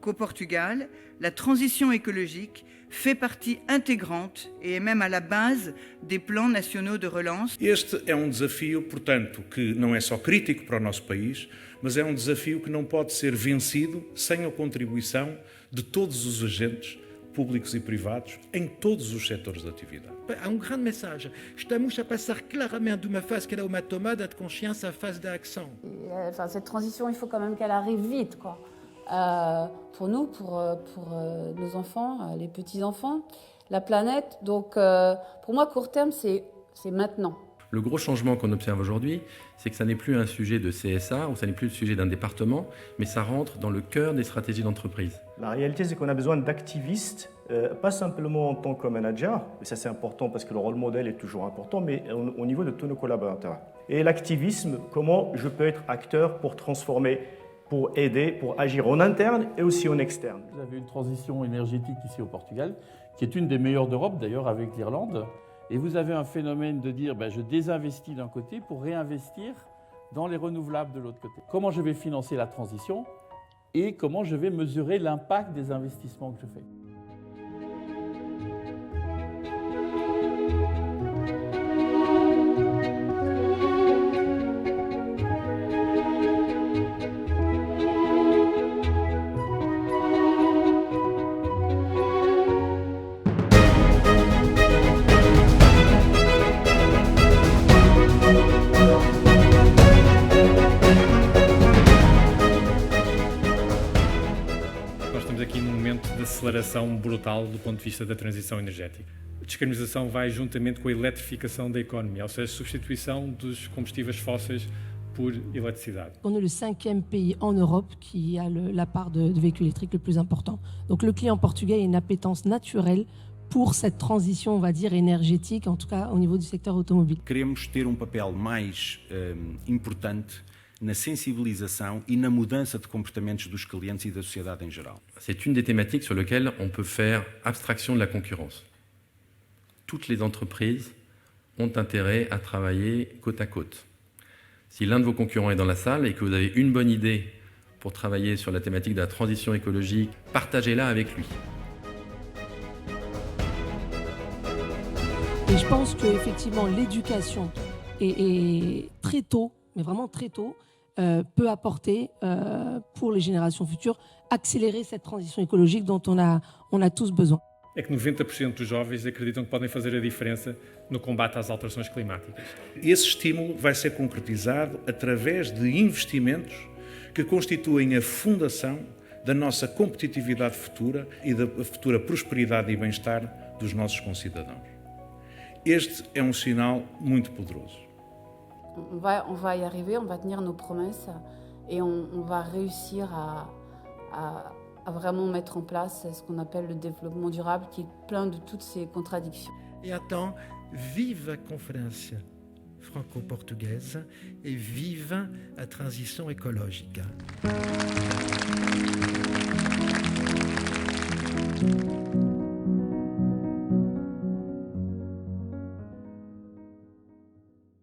qu'au Portugal, la transition écologique fait partie intégrante et est même à la base des plans nationaux de relance. Este é desafio, portanto, que não é só crítico para o nosso país, mas é desafio que não pode ser vencido sem a contribuição de todos os agentes públicos e privados em todos os setores de atividade. Há grande message. Estamos a passar claramente de uma phase que era uma tomada de consciência à phase d'action. Enfin, cette transition, il faut quand même qu'elle arrive vite, quoi. Pour nous, pour nos enfants, les petits-enfants, la planète. Donc, pour moi, court terme, c'est maintenant. Le gros changement qu'on observe aujourd'hui, c'est que ça n'est plus un sujet de CSA ou ça n'est plus le sujet d'un département, mais ça rentre dans le cœur des stratégies d'entreprise. La réalité, c'est qu'on a besoin d'activistes, pas simplement en tant que manager, et ça c'est important parce que le rôle modèle est toujours important, mais au niveau de tous nos collaborateurs. Et l'activisme, comment je peux être acteur pour transformer, pour aider, pour agir en interne et aussi en externe. Vous avez une transition énergétique ici au Portugal, qui est une des meilleures d'Europe d'ailleurs avec l'Irlande. Et vous avez un phénomène de dire je désinvestis d'un côté pour réinvestir dans les renouvelables de l'autre côté. Comment je vais financer la transition et comment je vais mesurer l'impact des investissements que je fais. Aqui num momento de aceleração brutal do ponto de vista da transição energética. A descarbonização vai juntamente com a eletrificação da economia, ou seja, substituição dos combustíveis fósseis por eletricidade. On est le 5e pays en Europe qui a la part de véhicules électriques le plus important. Donc le client portugais a une appétence naturelle pour cette transition, on va dire, énergétique, en tout cas au niveau du secteur automobile. Queremos ter papel mais importante na sensibilização e na mudança de comportamentos dos clientes e da sociedade em geral. C'est une des thématiques sur lesquelles on peut faire abstraction de la concurrence. Toutes les entreprises ont intérêt à travailler côte à côte. Si l'un de vos concurrents est dans la salle et que vous avez une bonne idée pour travailler sur la thématique de la transition écologique, partagez-la avec lui. Et je pense qu'effectivement l'éducation est très tôt, mais vraiment très tôt, peut apporter pour les générations futures, accélérer cette transition écologique dont on a tous besoin. É que 90% dos jovens acreditam que podem fazer a diferença no combate às alterações climáticas. Esse estímulo vai ser concretizado através de investimentos que constituem a fundação da nossa competitividade futura e da futura prosperidade e bem-estar dos nossos concidadãos. Este é sinal muito poderoso. On va y arriver, on va tenir nos promesses et on va réussir à vraiment mettre en place ce qu'on appelle le développement durable qui est plein de toutes ces contradictions. Et attends, vive la conférence franco-portugaise et vive la transition écologique.